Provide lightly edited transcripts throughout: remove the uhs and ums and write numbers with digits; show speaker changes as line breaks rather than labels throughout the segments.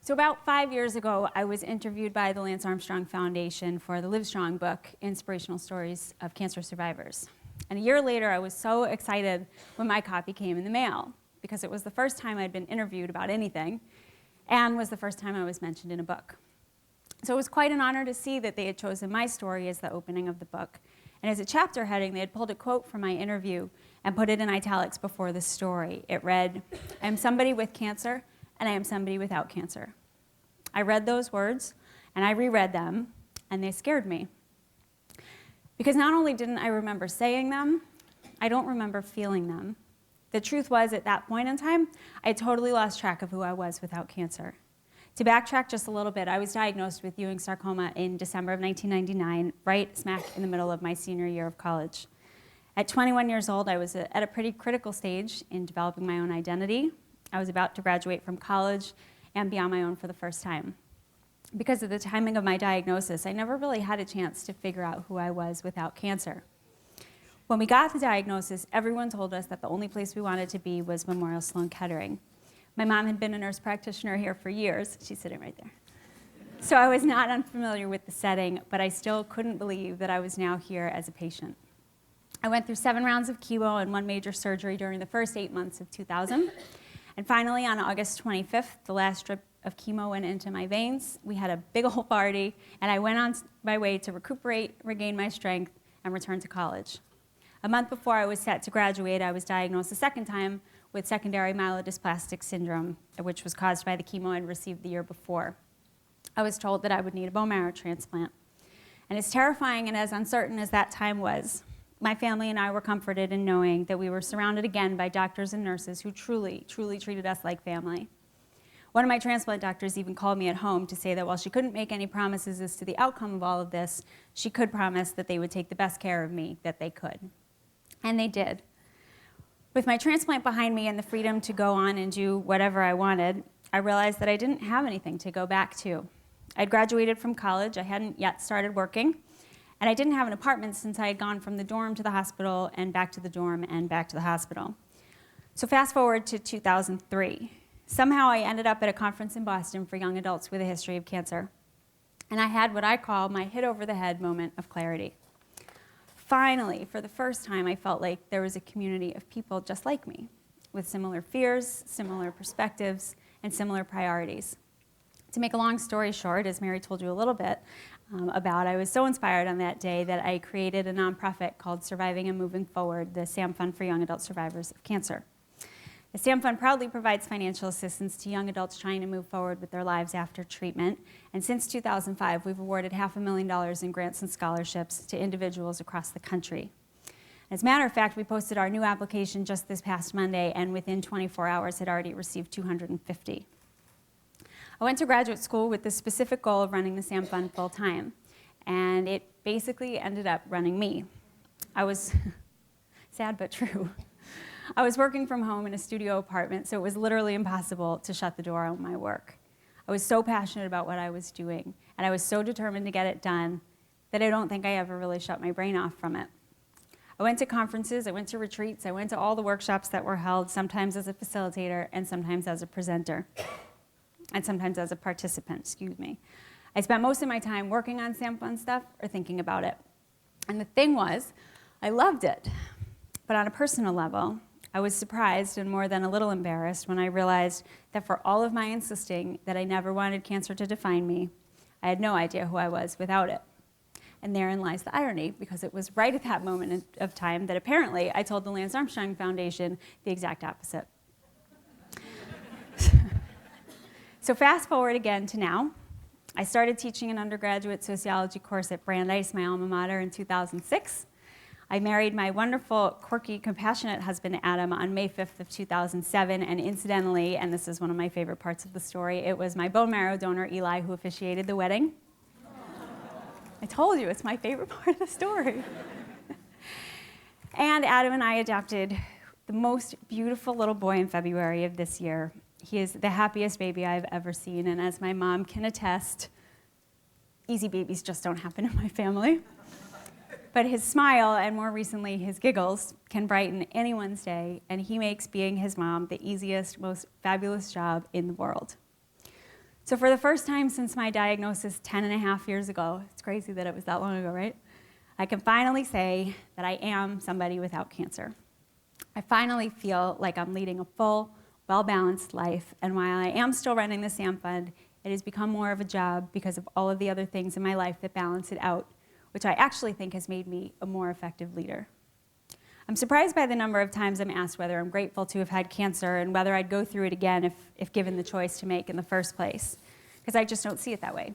So about 5 years ago, I was interviewed by the Lance Armstrong Foundation for the Livestrong book, Inspirational Stories of Cancer Survivors. And a year later, I was so excited when my copy came in the mail, because it was the first time I'd been interviewed about anything, and was the first time I was mentioned in a book. So it was quite an honor to see that they had chosen my story as the opening of the book. And as a chapter heading, they had pulled a quote from my interview and put it in italics before the story. It read, "I am somebody with cancer, and I am somebody without cancer." I read those words, and I reread them, and they scared me. Because not only didn't I remember saying them, I don't remember feeling them. The truth was, at that point in time, I had totally lost track of who I was without cancer. To backtrack just a little bit, I was diagnosed with Ewing sarcoma in December of 1999, right smack in the middle of my senior year of college. At 21 years old, I was at a pretty critical stage in developing my own identity. I was about to graduate from college and be on my own for the first time. Because of the timing of my diagnosis, I never really had a chance to figure out who I was without cancer. When we got the diagnosis, everyone told us that the only place we wanted to be was Memorial Sloan Kettering. My mom had been a nurse practitioner here for years. She's sitting right there. So I was not unfamiliar with the setting, but I still couldn't believe that I was now here as a patient. I went through 7 rounds of chemo and 1 major surgery during the first 8 months of 2000. And finally, on August 25th, the last strip of chemo went into my veins. We had a big old party, and I went on my way to recuperate, regain my strength, and return to college. A month before I was set to graduate, I was diagnosed a second time with secondary myelodysplastic syndrome, which was caused by the chemo I'd received the year before. I was told that I would need a bone marrow transplant. And as terrifying and as uncertain as that time was, my family and I were comforted in knowing that we were surrounded again by doctors and nurses who truly, truly treated us like family. One of my transplant doctors even called me at home to say that while she couldn't make any promises as to the outcome of all of this, she could promise that they would take the best care of me that they could. And they did. With my transplant behind me and the freedom to go on and do whatever I wanted, I realized that I didn't have anything to go back to. I'd graduated from college, I hadn't yet started working, and I didn't have an apartment since I had gone from the dorm to the hospital and back to the dorm and back to the hospital. So fast forward to 2003. Somehow I ended up at a conference in Boston for young adults with a history of cancer. And I had what I call my hit over the head moment of clarity. Finally, for the first time, I felt like there was a community of people just like me, with similar fears, similar perspectives, and similar priorities. To make a long story short, as Mary told you a little bit about, I was so inspired on that day that I created a nonprofit called Surviving and Moving Forward, the SAM Fund for Young Adult Survivors of Cancer. The SAM Fund proudly provides financial assistance to young adults trying to move forward with their lives after treatment. And since 2005, we've awarded $500,000 in grants and scholarships to individuals across the country. As a matter of fact, we posted our new application just this past Monday, and within 24 hours had already received 250. I went to graduate school with the specific goal of running the SAM Fund full time, and it basically ended up running me. I was, sad but true, I was working from home in a studio apartment, so it was literally impossible to shut the door on my work. I was so passionate about what I was doing, and I was so determined to get it done that I don't think I ever really shut my brain off from it. I went to conferences, I went to retreats, I went to all the workshops that were held, sometimes as a facilitator and sometimes as a presenter. And sometimes as a participant, excuse me. I spent most of my time working on SAM Fund stuff or thinking about it. And the thing was, I loved it. But on a personal level, I was surprised and more than a little embarrassed when I realized that for all of my insisting that I never wanted cancer to define me, I had no idea who I was without it. And therein lies the irony, because it was right at that moment of time that apparently I told the Lance Armstrong Foundation the exact opposite. So fast forward again to now. I started teaching an undergraduate sociology course at Brandeis, my alma mater, in 2006. I married my wonderful, quirky, compassionate husband, Adam, on May 5th of 2007, and incidentally, and this is one of my favorite parts of the story, it was my bone marrow donor, Eli, who officiated the wedding. I told you, it's my favorite part of the story. And Adam and I adopted the most beautiful little boy in February of this year. He is the happiest baby I've ever seen, and as my mom can attest, easy babies just don't happen in my family. But his smile, and more recently his giggles, can brighten anyone's day, and he makes being his mom the easiest, most fabulous job in the world. So for the first time since my diagnosis 10.5 years ago, it's crazy that it was that long ago, right? I can finally say that I am somebody without cancer. I finally feel like I'm leading a full, well-balanced life, and while I am still running the SAM Fund, it has become more of a job because of all of the other things in my life that balance it out, which I actually think has made me a more effective leader. I'm surprised by the number of times I'm asked whether I'm grateful to have had cancer and whether I'd go through it again if given the choice to make in the first place, because I just don't see it that way.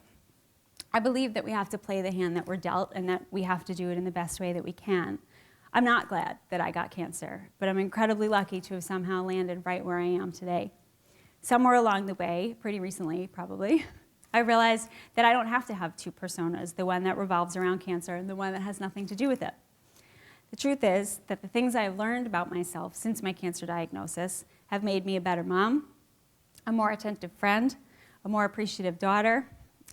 I believe that we have to play the hand that we're dealt and that we have to do it in the best way that we can. I'm not glad that I got cancer, but I'm incredibly lucky to have somehow landed right where I am today. Somewhere along the way, pretty recently probably, I realized that I don't have to have two personas, the one that revolves around cancer and the one that has nothing to do with it. The truth is that the things I've learned about myself since my cancer diagnosis have made me a better mom, a more attentive friend, a more appreciative daughter,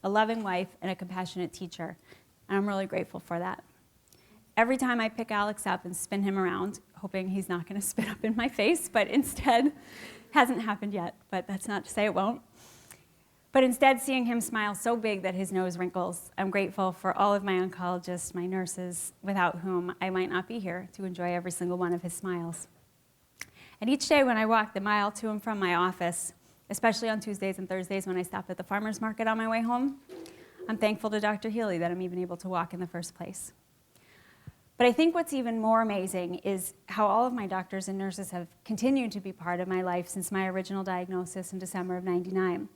a loving wife, and a compassionate teacher, and I'm really grateful for that. Every time I pick Alex up and spin him around, hoping he's not going to spit up in my face, but instead, hasn't happened yet, but that's not to say it won't. But instead, seeing him smile so big that his nose wrinkles, I'm grateful for all of my oncologists, my nurses, without whom I might not be here to enjoy every single one of his smiles. And each day when I walk the mile to and from my office, especially on Tuesdays and Thursdays when I stop at the farmer's market on my way home, I'm thankful to Dr. Healy that I'm even able to walk in the first place. But I think what's even more amazing is how all of my doctors and nurses have continued to be part of my life since my original diagnosis in December of '99.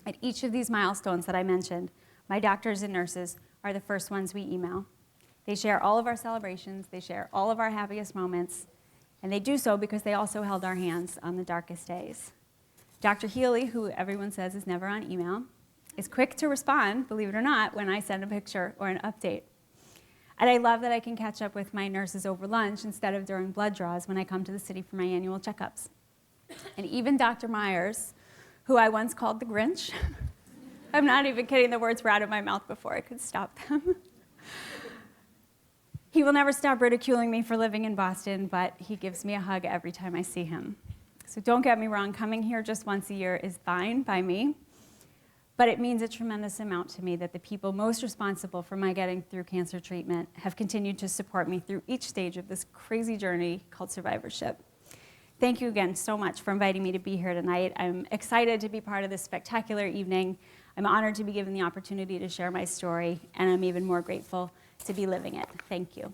At each of these milestones that I mentioned, my doctors and nurses are the first ones we email. They share all of our celebrations, they share all of our happiest moments, and they do so because they also held our hands on the darkest days. Dr. Healy, who everyone says is never on email, is quick to respond, believe it or not, when I send a picture or an update. And I love that I can catch up with my nurses over lunch instead of during blood draws when I come to the city for my annual checkups. And even Dr. Myers, who I once called the Grinch, I'm not even kidding, the words were out of my mouth before I could stop them. He will never stop ridiculing me for living in Boston, but he gives me a hug every time I see him. So don't get me wrong, coming here just once a year is fine by me, but it means a tremendous amount to me that the people most responsible for my getting through cancer treatment have continued to support me through each stage of this crazy journey called survivorship. Thank you again so much for inviting me to be here tonight. I'm excited to be part of this spectacular evening. I'm honored to be given the opportunity to share my story, and I'm even more grateful to be living it. Thank you.